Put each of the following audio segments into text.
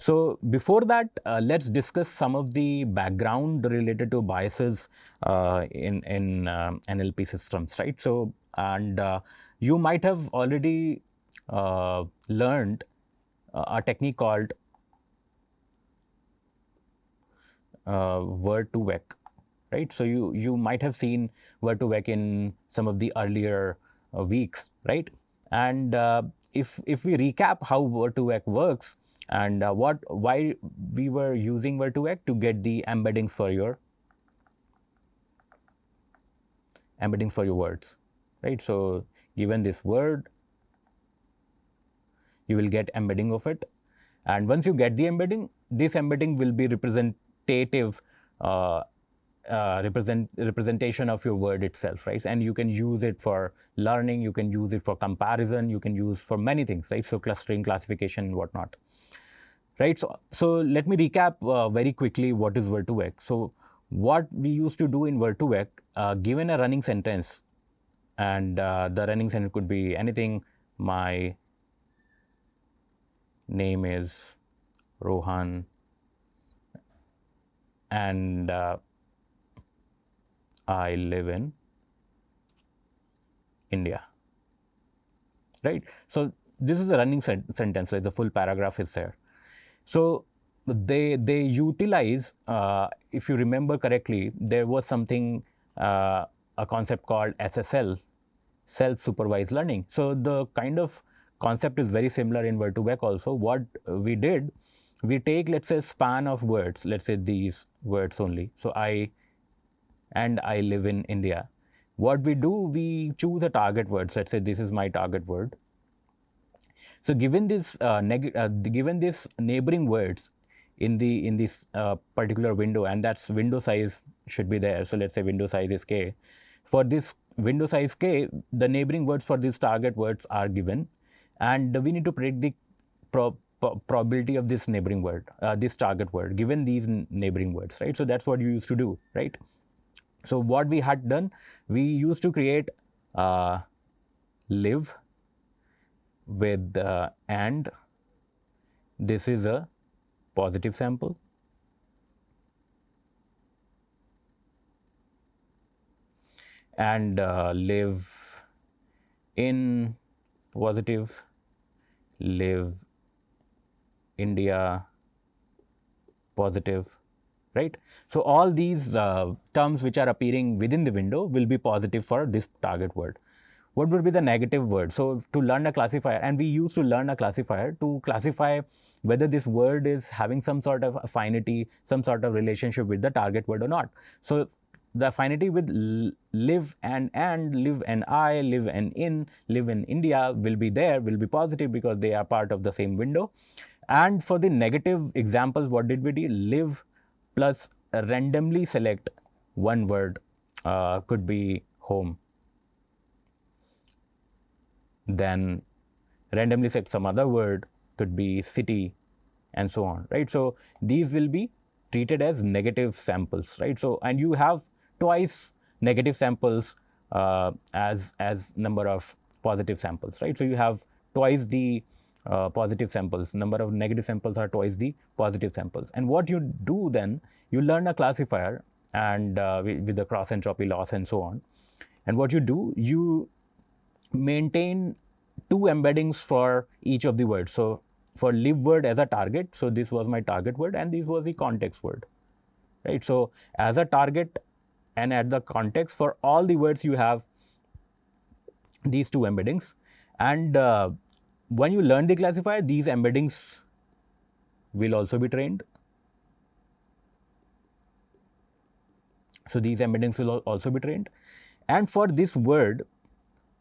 So before that, let's discuss some of the background related to biases in NLP systems, right? So, and you might have already learned a technique called word to vec, right? So you might have seen word to vec in some of the earlier weeks, right? And if we recap how word to vec works and why we were using word to vec to get the embeddings for your words, right? So given this word, you will get embedding of it, and once you get the embedding, this embedding will be representative representation of your word itself, right? And you can use it for learning, you can use it for comparison, you can use for many things, right? So clustering, classification, and whatnot, right? So let me recap very quickly what is word to vec. So what we used to do in word to vec, given a running sentence, and the running sentence could be anything. My name is Rohan, and I live in India, right? So this is a running sentence, like the full paragraph is there. So they utilize, if you remember correctly, there was something, a concept called SSL, self-supervised learning. So the kind of concept is very similar in word to vec also. What we did, we take, let's say, span of words, let's say these words only. So I live in India. What we do, we choose a target word. So let's say this is my target word. So given this given this neighboring words in this particular window, and that's window size should be there. So let's say window size is k. For this window size k, the neighboring words for these target words are given, and we need to predict the probability of this neighboring word, this target word, given these neighboring words, right? So that's what you used to do, right? So what we had done, we used to create live with and this is a positive sample, and live in positive, live India positive, right? So all these terms which are appearing within the window will be positive for this target word. What would be the negative word? So to learn a classifier, and we used to learn a classifier to classify whether this word is having some sort of affinity, some sort of relationship with the target word or not. So the affinity with live and live and I, live and in, live in India will be there, will be positive because they are part of the same window. And for the negative examples, what did we do? Live plus randomly select one word, could be home. Then randomly select some other word, could be city, and so on, right? So these will be treated as negative samples, right? So, and you have twice negative samples as number of positive samples, right? So you have twice the positive samples, number of negative samples are twice the positive samples. And what you do then, you learn a classifier and with the cross entropy loss and so on. And what you do, you maintain two embeddings for each of the words. So for live word as a target, so this was my target word and this was the context word, right? So as a target and at the context, for all the words you have these two embeddings, and when you learn the classifier, these embeddings will also be trained. So these embeddings will also be trained. And for this word,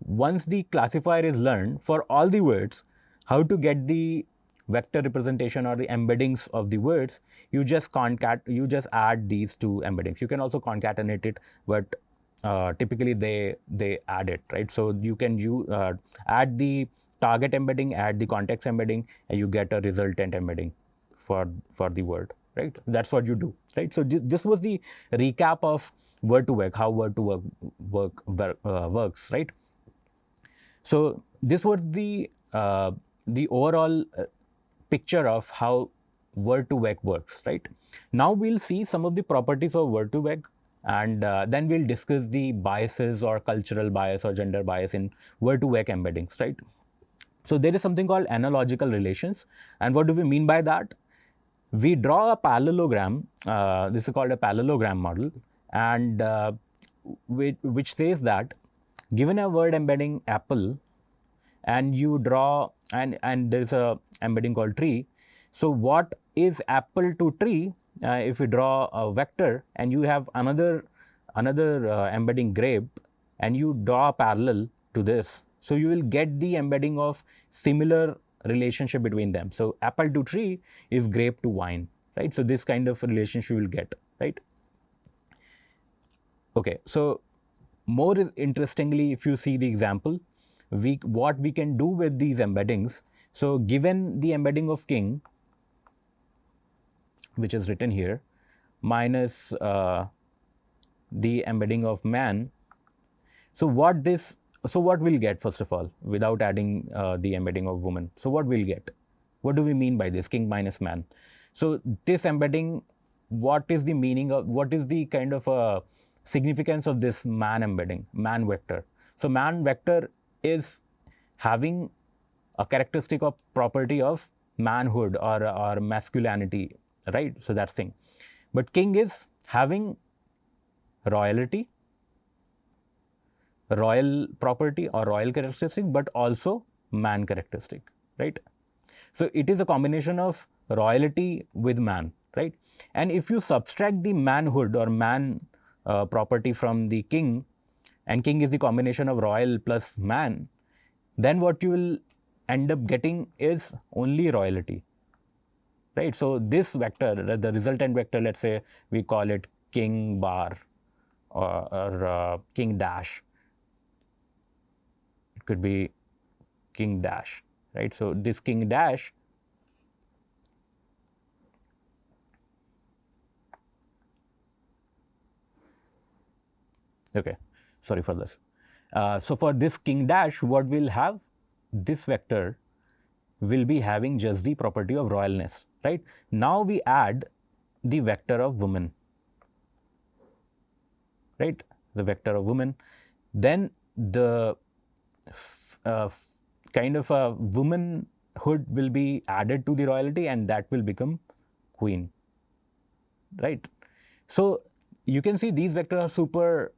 once the classifier is learned, for all the words, how to get the vector representation or the embeddings of the words, you just add these two embeddings. You can also concatenate it, but typically they add it, right? So you can add the target embedding, add the context embedding, and you get a resultant embedding for the word, right? That's what you do, right? So this was the recap of word to vec, how word to works, right? So this was the overall picture of how word-to-vec works, right? Now we'll see some of the properties of word-to-vec, and then we'll discuss the biases or cultural bias or gender bias in word-to-vec embeddings, right? So there is something called analogical relations, and what do we mean by that? We draw a parallelogram. This is called a parallelogram model, and which says that given a word embedding apple, and you draw and there is a embedding called tree. So what is apple to tree? If you draw a vector and you have another embedding grape, and you draw a parallel to this, so you will get the embedding of similar relationship between them. So apple to tree is grape to wine, right? So this kind of relationship you will get, right? Okay, so more interestingly, if you see the example, what we can do with these embeddings. So given the embedding of king, which is written here, minus the embedding of man. So what we'll get, first of all, without adding the embedding of woman. So what we'll get? What do we mean by this king minus man? So this embedding, what is the meaning of, what is the kind of significance of this man embedding, man vector? So man vector is having a characteristic of property of manhood or masculinity, right? So that's thing. But king is having royalty, royal property or royal characteristic, but also man characteristic, right? So it is a combination of royalty with man, right? And if you subtract the manhood or man property from the king, and king is the combination of royal plus man, then what you will end up getting is only royalty, right? So this vector, the resultant vector, let's say we call it king bar or king dash. It could be king dash, right? So this king dash okay, sorry for this. So for this king dash, what we'll have, this vector will be having just the property of royalness, right? Now we add the vector of woman, right? The vector of woman, then the kind of a womanhood will be added to the royalty, and that will become queen, right? So you can see these vectors are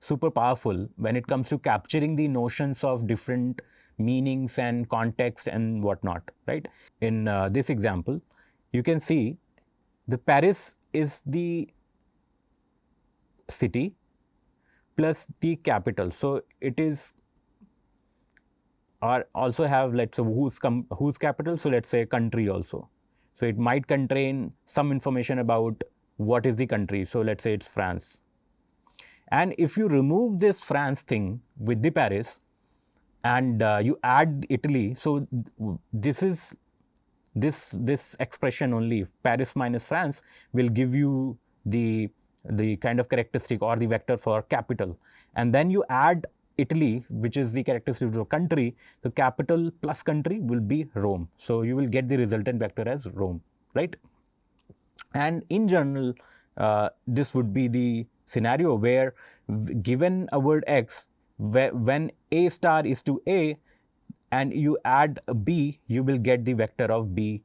super powerful when it comes to capturing the notions of different meanings and context and whatnot, right? In this example, you can see the Paris is the city plus the capital. So it is, or also have, let's say, whose capital. So let's say country also. So it might contain some information about what is the country. So let's say it's France. And if you remove this France thing with the Paris and you add Italy, so this is this expression only, Paris minus France, will give you the kind of characteristic or the vector for capital. And then you add Italy, which is the characteristic of country. So capital plus country will be Rome. So you will get the resultant vector as Rome, right? And in general, this would be the scenario where given a word X, when A star is to A and you add a B, you will get the vector of B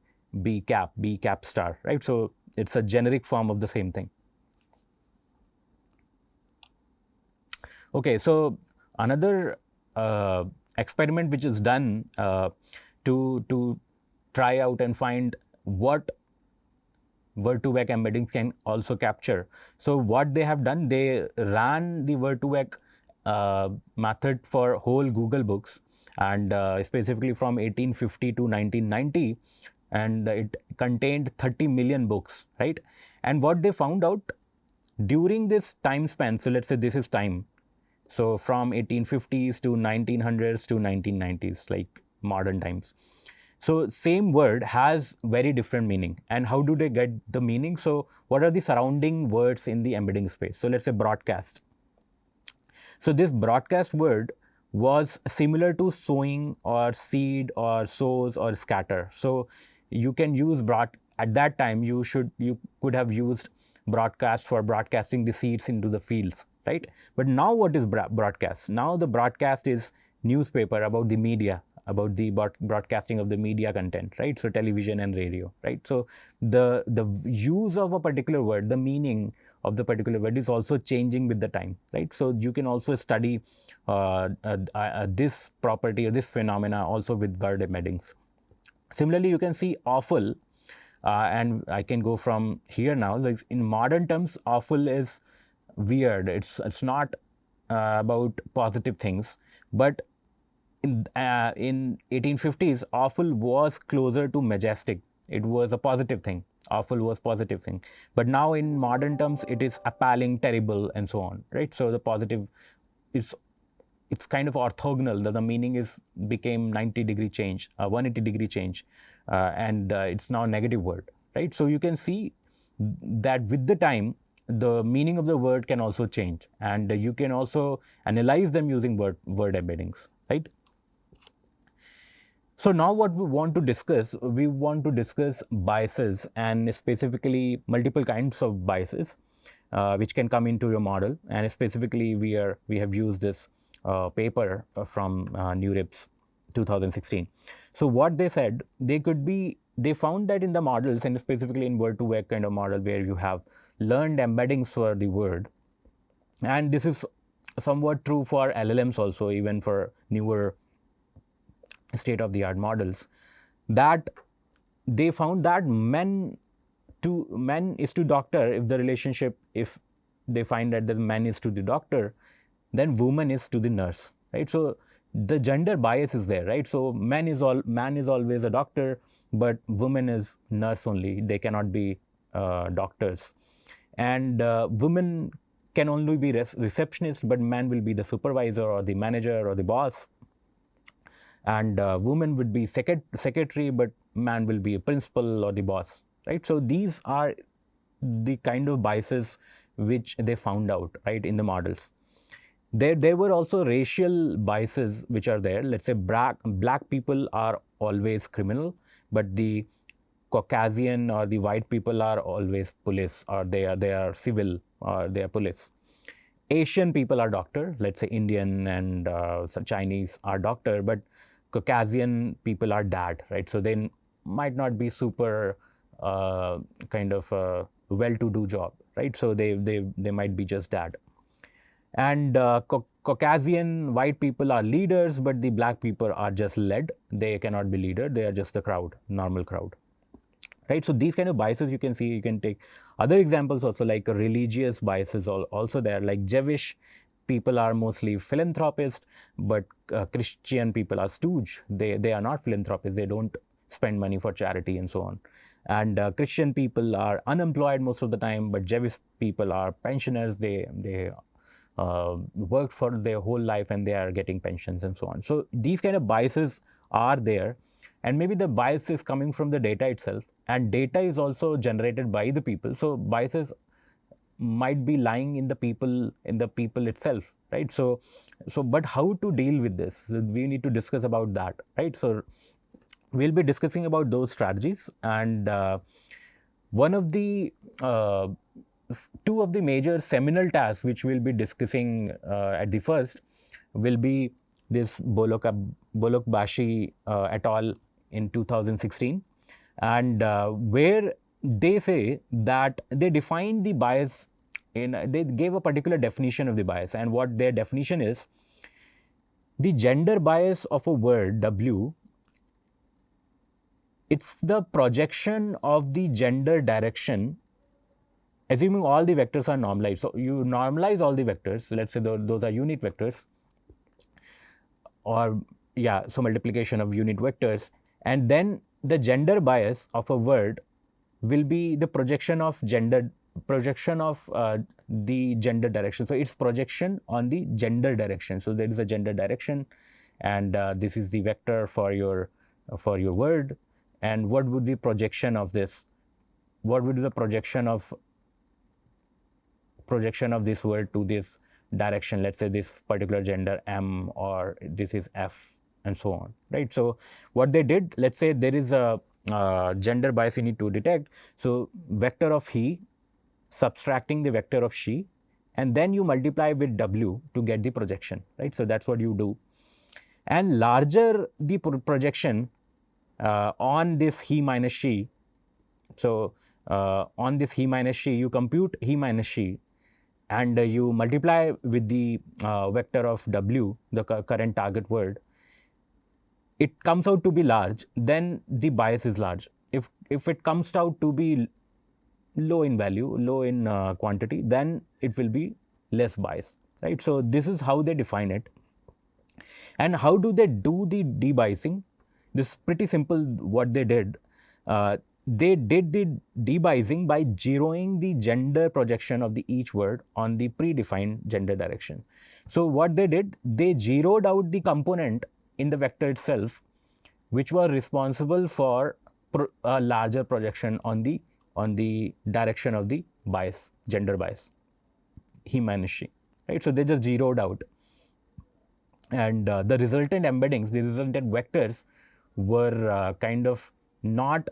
cap star, right? So it's a generic form of the same thing. Okay, so another experiment which is done to try out and find what word-to-vec embeddings can also capture. So what they have done, they ran the word-to-vec method for whole Google books, and specifically from 1850 to 1990, and it contained 30 million books, right? And what they found out during this time span, so let's say this is time, so from 1850s to 1900s to 1990s, like modern times. So same word has very different meaning. And how do they get the meaning? So what are the surrounding words in the embedding space? So let's say broadcast. So this broadcast word was similar to sowing or seed or sows or scatter. So you can use at that time you could have used broadcast for broadcasting the seeds into the fields, right? But now what is broadcast? Now the broadcast is newspaper about the media, about the broadcasting of the media content, right? So television and radio, right? So the use of a particular word, the meaning of the particular word is also changing with the time, right? So you can also study this property or this phenomena also with word embeddings. Similarly, you can see awful, and I can go from here now. Like in modern terms, awful is weird. It's not about positive things, but in 1850s, awful was closer to majestic. It was a positive thing. Awful was positive thing. But now in modern terms, it is appalling, terrible, and so on, right? So the positive is, it's kind of orthogonal. The meaning is became 90-degree change, 180-degree change, and it's now a negative word, right? So you can see that with the time, the meaning of the word can also change, and you can also analyze them using word embeddings, right? So now what we want to discuss biases, and specifically multiple kinds of biases which can come into your model. And specifically we have used this paper from NeurIPS 2016. So what they said, they found that in the models, and specifically in word-to-vec kind of model where you have learned embeddings for the word, and this is somewhat true for LLMs also, even for newer state-of-the-art models, that they found that men is to doctor, if the relationship, if they find that the man is to the doctor, then woman is to the nurse, right? So the gender bias is there, right? So man is always a doctor, but woman is nurse only. They cannot be doctors. And women can only be receptionist, but man will be the supervisor or the manager or the boss. And woman would be secretary, but man will be a principal or the boss, right? So these are the kind of biases which they found out, right, in the models. There were also racial biases which are there. Let's say black people are always criminal, but the Caucasian or the white people are always police, or they are civil, or they are police. Asian people are doctor. Let's say Indian and Chinese are doctor, but Caucasian people are dad, right? So they might not be super kind of well-to-do job, right? So they might be just dad. And Caucasian white people are leaders, but the black people are just led. They cannot be leader. They are just the crowd, normal crowd, right? So these kind of biases you can see. You can take other examples also, like religious biases also there. Like Jewish people are mostly philanthropists, but Christian people are stooge. They are not philanthropists. They don't spend money for charity and so on. And Christian people are unemployed most of the time, but Jewish people are pensioners. They worked for their whole life and they are getting pensions and so on. So these kind of biases are there, and maybe the bias is coming from the data itself, and data is also generated by the people. So biases might be lying in the people itself, right? So but how to deal with this? We need to discuss about that, right? So we'll be discussing about those strategies, and one of the two of the major seminal tasks which we'll be discussing at the first will be this Bolok-Bashi et al. In 2016, and where they say that they defined the bias they gave a particular definition of the bias, and what their definition is: the gender bias of a word W, it's the projection of the gender direction, assuming all the vectors are normalized. So you normalize all the vectors. So let's say those are unit vectors, or so multiplication of unit vectors, and then the gender bias of a word will be the projection of the gender direction. So it's projection on the gender direction. So there is a gender direction, and this is the vector for your word. And what would the projection of this? What would be the projection of this word to this direction? Let's say this particular gender M, or this is F, and so on, right? So what they did, let's say there is a gender bias we need to detect. So vector of he, subtracting the vector of she, and then you multiply with W to get the projection, right? So that's what you do. And larger the projection on this he minus she. So on this he minus she, you compute he minus she, and you multiply with the vector of W, the current target word. It comes out to be large, then the bias is large. If it comes out to be low in value, low in quantity, then it will be less bias, right? So this is how they define it. And how do they do the debiasing? This is pretty simple what they did. They did the debiasing by zeroing the gender projection of the each word on the predefined gender direction. So what they did, they zeroed out the component in the vector itself, which were responsible for a larger projection on the direction of the bias, gender bias, he minus she, right? So they just zeroed out. And the resultant embeddings, the resultant vectors were kind of not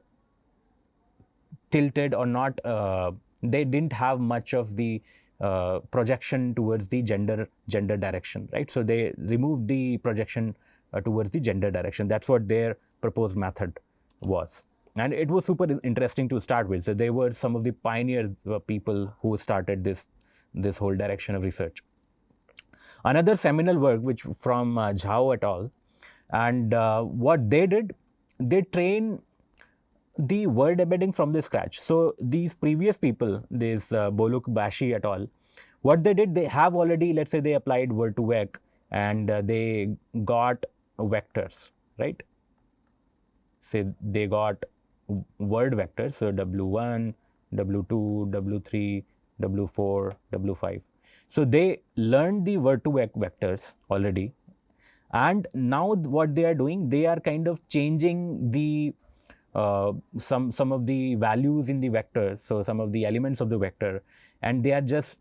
tilted or not, they didn't have much of the projection towards the gender direction, right? So they removed the projection towards the gender direction. That's what their proposed method was. And it was super interesting to start with. So they were some of the pioneer people who started this whole direction of research. Another seminal work, which from Zhao et al. And what they did, they train the word embedding from the scratch. So these previous people, this Boluk, Bashi et al., what they did, they have already, let's say they applied word to vec and they got vectors, right? Say they got word vectors, so W1, W2, W3, W4, W5. So they learned the word to vec vectors already, and now what they are doing, they are kind of changing the some of the values in the vector, so some of the elements of the vector, and they are just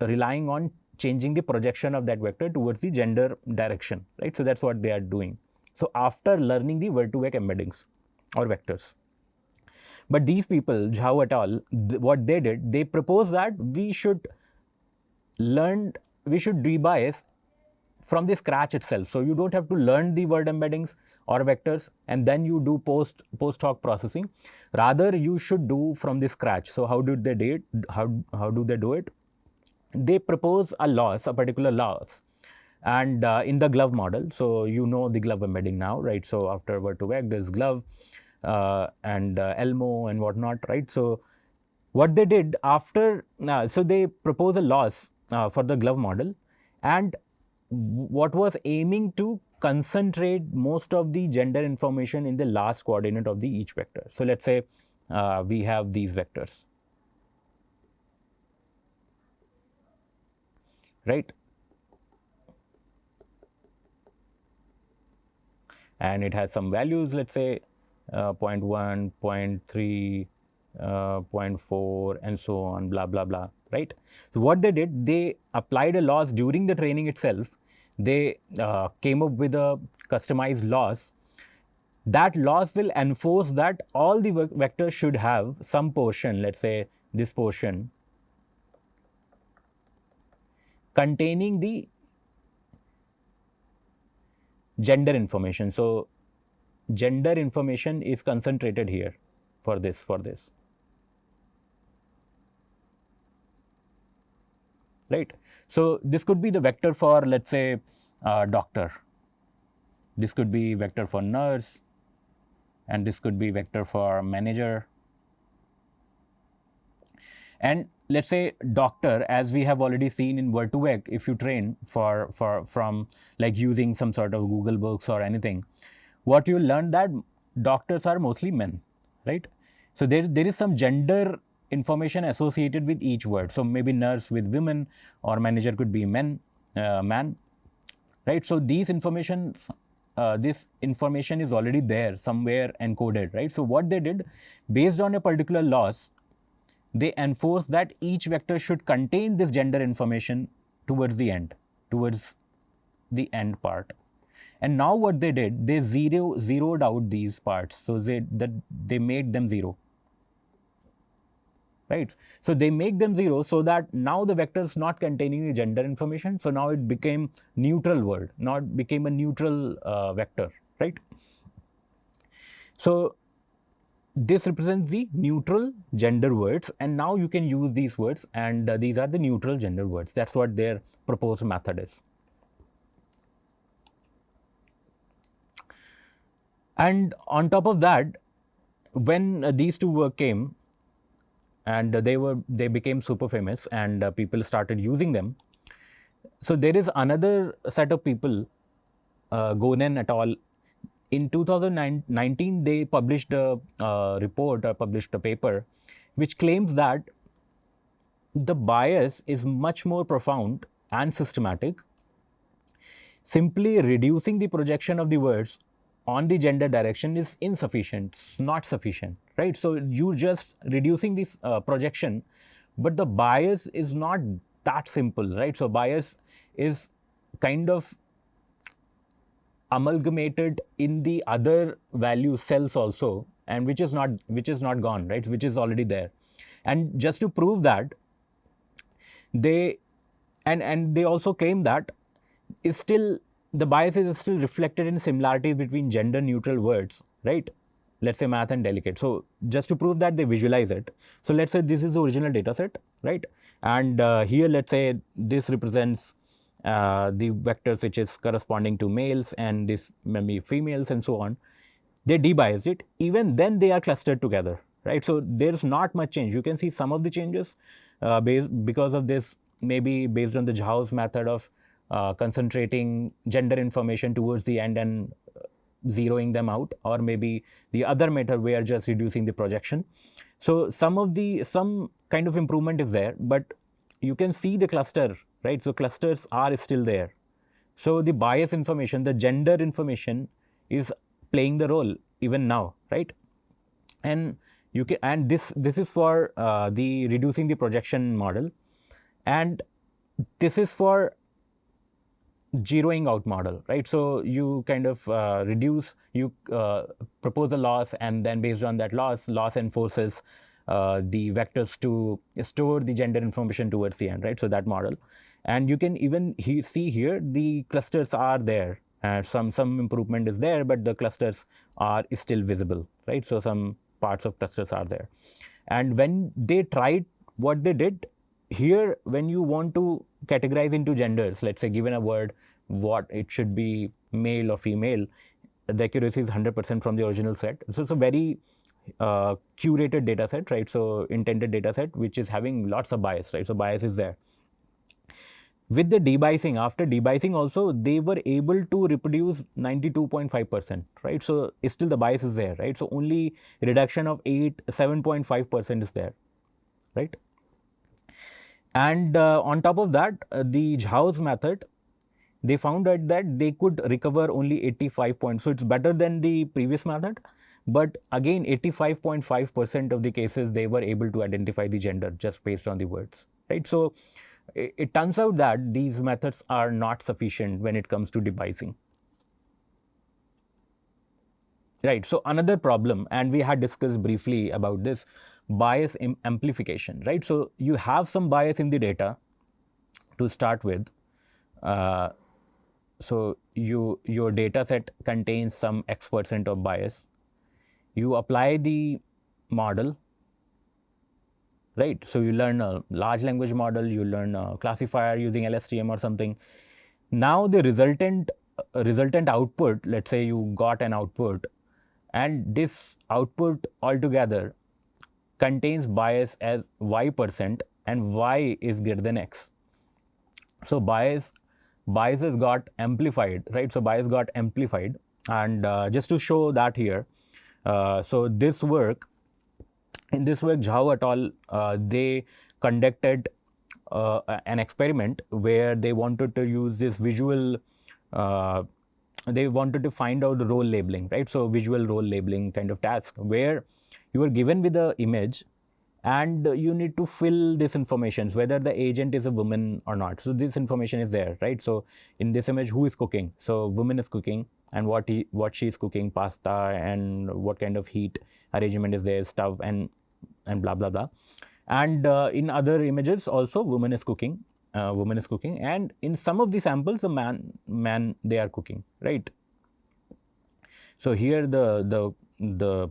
relying on changing the projection of that vector towards the gender direction, right? So that's what they are doing. So after learning the word to vec embeddings or vectors. But these people, Zhao et al., what they did, they proposed that we should debias from the scratch itself. So you don't have to learn the word embeddings or vectors and then you do post hoc processing. Rather, you should do from the scratch. So how do they do it? How do they do it? They propose a loss, a particular loss, and in the glove model. So you know the glove embedding now, right? So after word to vec, there's glove and Elmo and whatnot, right? So what they did after, so they propose a loss for the glove model, and what was aiming to concentrate most of the gender information in the last coordinate of the each vector. So let's say we have these vectors, right? And it has some values, let's say 0.1, 0.3, 0.4 and so on, blah, blah, blah, right? So what they did, they applied a loss during the training itself. They came up with a customized loss. That loss will enforce that all the vectors should have some portion, let's say this portion, containing the gender information. So gender information is concentrated here for this. Right. So this could be the vector for, let's say, doctor. This could be vector for nurse, and this could be vector for manager. And let's say doctor, as we have already seen in word to vec, if you train from like using some sort of Google books or anything, what you learn that doctors are mostly men, right? So there is some gender information associated with each word. So maybe nurse with women, or manager could be man, right? So this information is already there somewhere encoded, right? So what they did, based on a particular loss, they enforce that each vector should contain this gender information towards the end part. And now what they did, they zeroed out these parts. So they made them 0. Right. So they make them 0 so that now the vector is not containing the gender information. So now it became neutral word, not became a neutral vector, right? So this represents the neutral gender words, and now you can use these words, and these are the neutral gender words. That's what their proposed method is. And on top of that, when these two work came, and they became super famous, and people started using them. So there is another set of people, Gonen et al. In 2019, they published a report or published a paper which claims that the bias is much more profound and systematic. Simply reducing the projection of the words on the gender direction is insufficient, not sufficient, right? So you just reducing this projection, but the bias is not that simple, right? So bias is kind of amalgamated in the other value cells also, and which is not gone, right? Which is already there. And just to prove that, they also claim that is still the bias is still reflected in similarities between gender neutral words, right? Let's say math and delicate. So just to prove that, they visualize it. So let's say this is the original data set, right? And here let's say this represents the vectors which is corresponding to males, and this maybe females and so on. They debiased it. Even then they are clustered together, right? So there's not much change. You can see some of the changes because of this, maybe based on the Zhao's method of concentrating gender information towards the end and zeroing them out, or maybe the other method where just reducing the projection. So some kind of improvement is there, but you can see the cluster, right? So clusters are still there. So the bias information, the gender information is playing the role even now, right? And you can, and this is for the reducing the projection model, and this is for zeroing out model, right? So you kind of reduce, you propose a loss, and then based on that loss enforces the vectors to store the gender information towards the end, right? So that model. And you can even see here the clusters are there. Some improvement is there, but the clusters are still visible, right? So some parts of clusters are there. And when they tried, what they did here, when you want to categorize into genders, let's say given a word, what it should be, male or female, the accuracy is 100% from the original set. So it's a very curated data set, right? So intended data set which is having lots of bias, right? So bias is there. With the debiasing, after debiasing also, they were able to reproduce 92.5%, right? So still the bias is there, right? So only reduction of 7.5% is there, right? And on top of that, the Zhao's method, they found out that they could recover only 85 points. So it's better than the previous method, but again 85.5% of the cases they were able to identify the gender just based on the words, right? So it turns out that these methods are not sufficient when it comes to debiasing. Right. So another problem, and we had discussed briefly about this, bias amplification, right? So you have some bias in the data to start with. So your data set contains some X% of bias. You apply the model, right? So you learn a large language model, you learn a classifier using LSTM or something. Now the resultant output, let's say you got an output, and this output altogether contains bias as Y%, and Y is greater than X. So biases got amplified, right? So bias got amplified, and just to show that here, so in this work, Zhao et al. They conducted an experiment where they wanted to use this visual, they wanted to find out the role labeling, right? So visual role labeling kind of task, where you were given with the image, and you need to fill this information, whether the agent is a woman or not. So this information is there, right? So in this image, who is cooking? So woman is cooking, and what she is cooking, pasta, and what kind of heat arrangement is there, stove, and blah blah blah. And in other images also, woman is cooking, and in some of the samples, the man they are cooking, right? So here the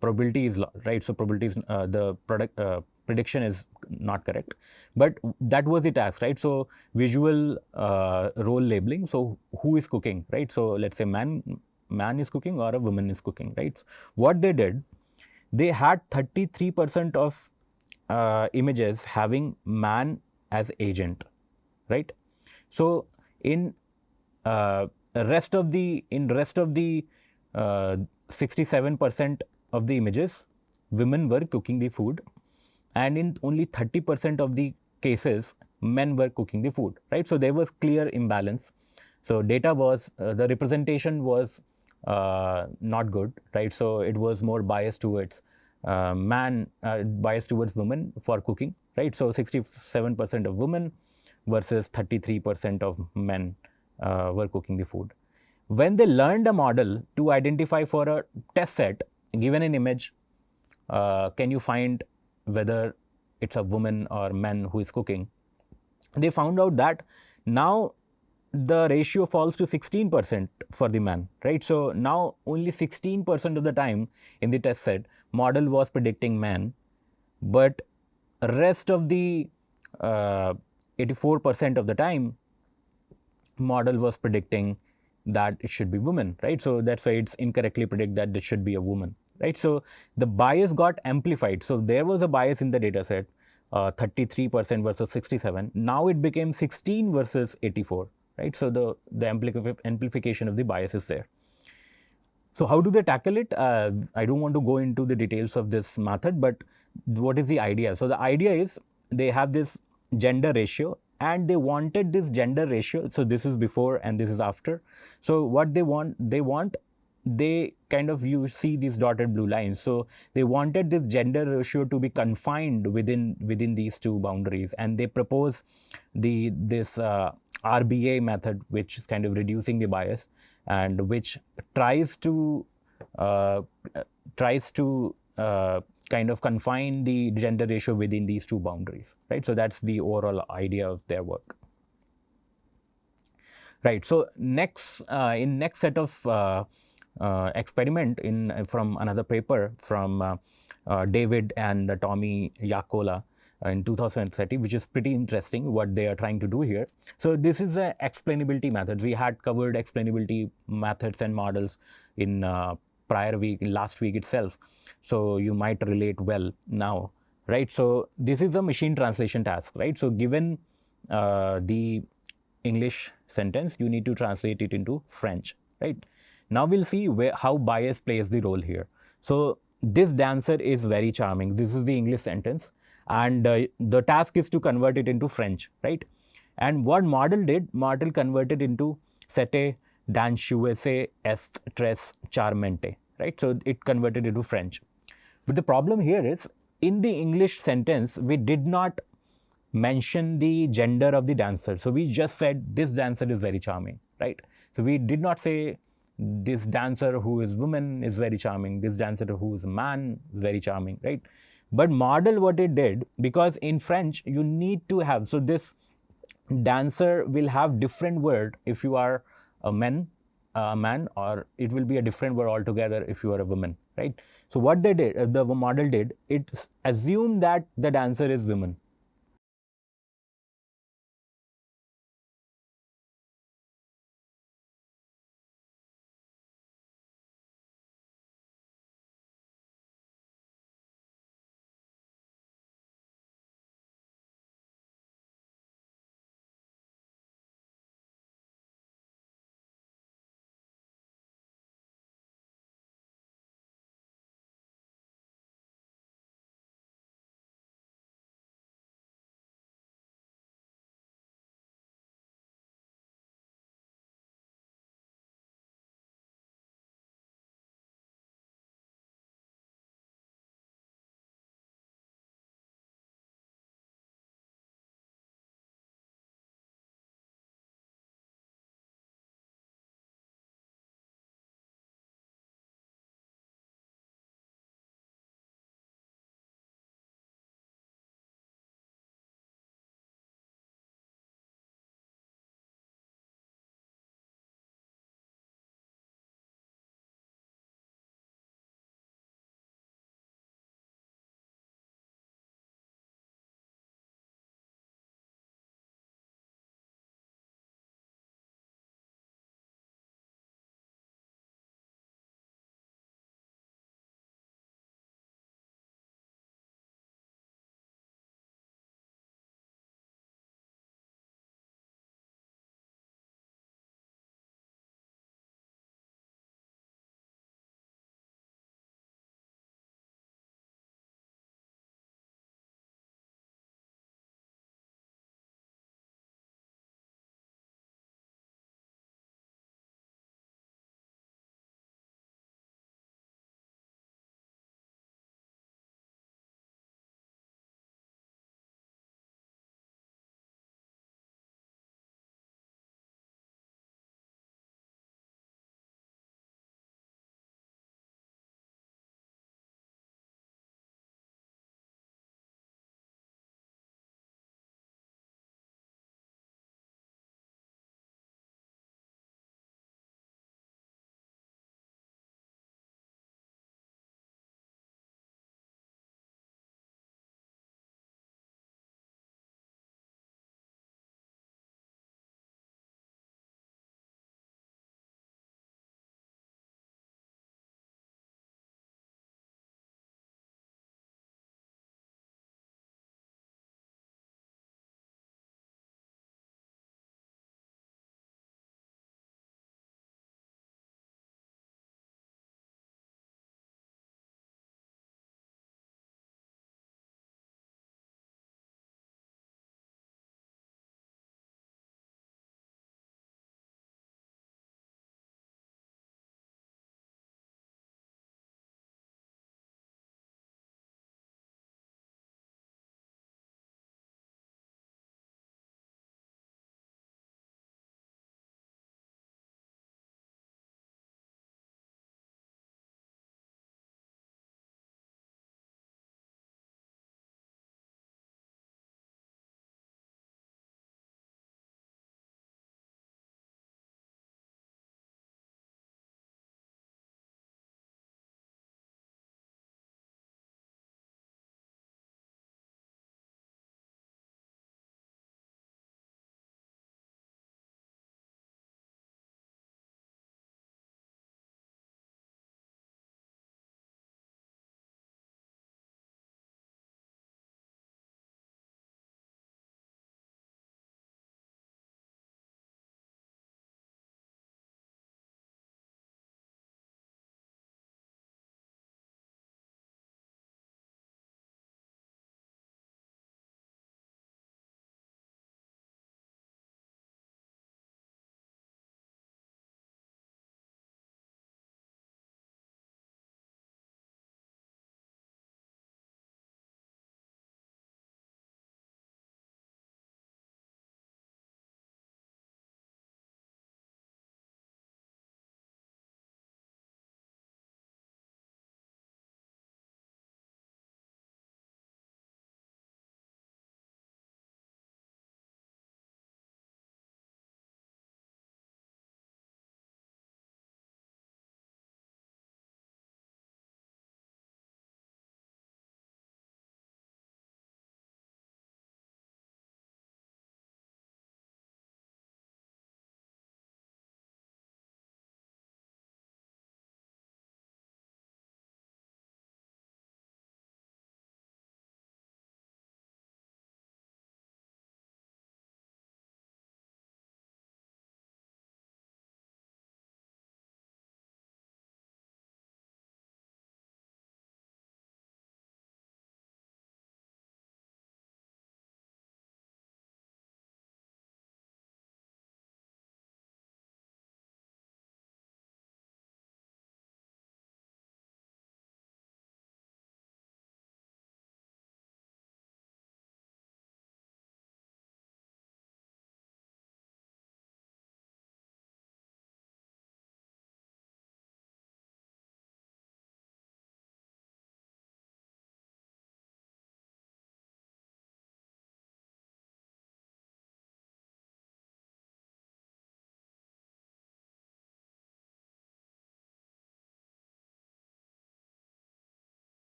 probability is right. So probability is the prediction is not correct, but that was the task, right? So visual role labeling. So who is cooking, right? So let's say man is cooking or a woman is cooking, right? What they did, they had 33% of images having man as agent, right? So in rest of the 67% of the images, women were cooking the food, and in only 30% of the cases, men were cooking the food, right? So there was clear imbalance. So data was the representation was not good, right? So it was more biased towards biased towards women for cooking, right? So 67% of women versus 33% of men were cooking the food. When they learned a model to identify for a test set, given an image, can you find whether it's a woman or man who is cooking? They found out that now the ratio falls to 16% for the man, right? So now only 16% of the time in the test set, model was predicting man, but rest of the 84% of the time, model was predicting that it should be woman, right? So that's why it's incorrectly predict that it should be a woman, right? So the bias got amplified. So there was a bias in the data set, 33% versus 67. Now it became 16 versus 84, right? So the amplification of the bias is there. So how do they tackle it? I don't want to go into the details of this method, but what is the idea? So the idea is they have this gender ratio, and they wanted this gender ratio. So this is before and this is after. So what they kind of, you see these dotted blue lines. So they wanted this gender ratio to be confined within these two boundaries, and they propose this RBA method, which is kind of reducing the bias, and which tries to kind of confine the gender ratio within these two boundaries, right? So that's the overall idea of their work, right? So next set of experiment from another paper from David and Tommy Yakola in 2030, which is pretty interesting what they are trying to do here. So this is a explainability methods. We had covered explainability methods and models in last week itself. So you might relate well now, right? So this is a machine translation task, right? So given the English sentence, you need to translate it into French, right? Now we'll see how bias plays the role here. So this dancer is very charming. This is the English sentence, and the task is to convert it into French, right? And what model did, model converted into "C'était danseuse est très charmante," right? So it converted into French. But the problem here is, in the English sentence, we did not mention the gender of the dancer. So we just said this dancer is very charming, right? So we did not say this dancer who is woman is very charming, this dancer who is a man is very charming, right? But model, what it did, because in French you need to have, so this dancer will have different word if you are a man, or it will be a different word altogether if you are a woman, right? So what they did, the model did, it assumed that the dancer is woman,